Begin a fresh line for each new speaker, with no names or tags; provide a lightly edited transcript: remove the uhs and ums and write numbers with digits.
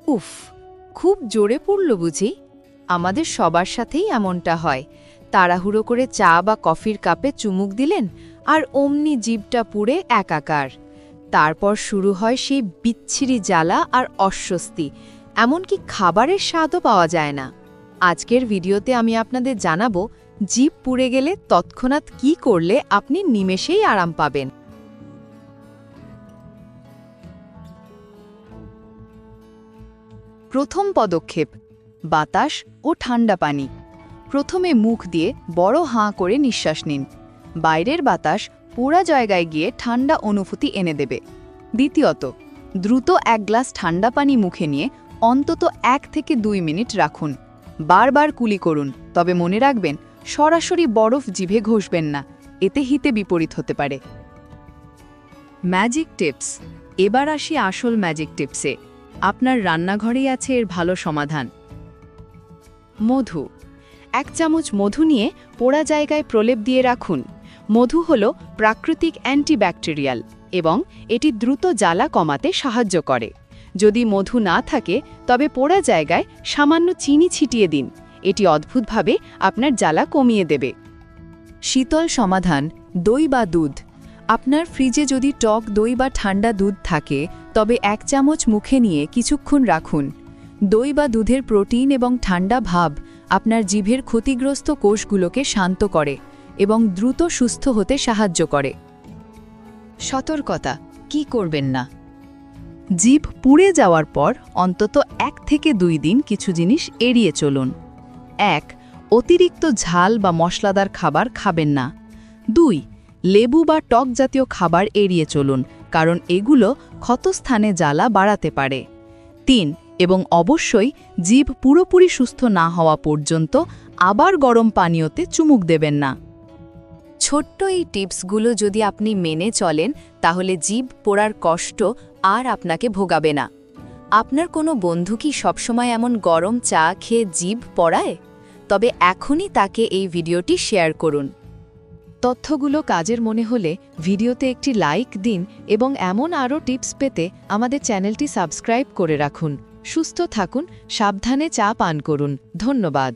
উফ, খুব জোরে পড়ল বুঝি? আমাদের সবার সাথেই এমনটা হয়। তাড়াহুড়ো করে চা বা কফির কাপে চুমুক দিলেন আর অমনি জিভটা পুড়ে একাকার। তারপর শুরু হয় সেই বিচ্ছিরি জ্বালা আর অস্বস্তি, এমনকি খাবারের স্বাদও পাওয়া যায় না। আজকের ভিডিওতে আমি আপনাদের জানাবো জিভ পুড়ে গেলে তৎক্ষণাৎ কী করলে আপনি নিমেষেই আরাম পাবেন। প্রথম পদক্ষেপ, বাতাস ও ঠান্ডা পানি। প্রথমে মুখ দিয়ে বড় হাঁ করে নিঃশ্বাস নিন। বাইরের বাতাস পুরা জায়গায় গিয়ে ঠান্ডা অনুভূতি এনে দেবে। দ্বিতীয়ত, দ্রুত এক গ্লাস ঠান্ডা পানি মুখে নিয়ে অন্তত 1 থেকে 2 মিনিট রাখুন। বারবার কুলি করুন, তবে মনে রাখবেন সরাসরি বরফ জিভে ঘষবেন না, এতে হিতে বিপরীত হতে পারে। Magic tips. এবার আসি আসল ম্যাজিক টিপসে। আপনার রান্নাঘরেই আছে এর ভালো সমাধান। মধু। 1 চামচ মধু নিয়ে পোড়া জায়গায় প্রলেপ দিয়ে রাখুন। মধু হল প্রাকৃতিক অ্যান্টিব্যাকটেরিয়াল এবং এটি দ্রুত জ্বালা কমাতে সাহায্য করে। যদি মধু না থাকে তবে পোড়া জায়গায় সামান্য চিনি ছিটিয়ে দিন, এটি অদ্ভুতভাবে আপনার জ্বালা কমিয়ে দেবে। শীতল সমাধান, দই বা দুধ। আপনার ফ্রিজে যদি টক দই বা ঠান্ডা দুধ থাকে তবে 1 চামচ মুখে নিয়ে কিছুক্ষণ রাখুন। দই বা দুধের প্রোটিন এবং ঠান্ডা ভাব আপনার জিভের ক্ষতিগ্রস্ত কোষগুলোকে শান্ত করে এবং দ্রুত সুস্থ হতে সাহায্য করে। সতর্কতা, কি করবেন না? জিভ পুড়ে যাওয়ার পর অন্তত 1 থেকে 2 দিন কিছু জিনিস এড়িয়ে চলুন। 1. অতিরিক্ত ঝাল বা মশলাদার খাবার খাবেন না। 2. লেবু বা টক জাতীয় খাবার এড়িয়ে চলুন, কারণ এগুলো ক্ষতস্থানে জ্বালা বাড়াতে পারে। 3. এবং অবশ্যই জিভ পুরোপুরি সুস্থ না হওয়া পর্যন্ত আবার গরম পানীয়তে চুমুক দেবেন না। ছোট্ট এই টিপসগুলো যদি আপনি মেনে চলেন তাহলে জিভ পোড়ার কষ্ট আর আপনাকে ভোগাবে না। আপনার কোনো বন্ধু কি সবসময় এমন গরম চা খেয়ে জিভ পোড়ায়? তবে এখনই তাকে এই ভিডিওটি শেয়ার করুন। তথ্যগুলো কাজের মনে হলে ভিডিওতে একটি লাইক দিন এবং এমন আরও টিপস পেতে আমাদের চ্যানেলটি সাবস্ক্রাইব করে রাখুন। সুস্থ থাকুন, সাবধানে চা পান করুন। ধন্যবাদ।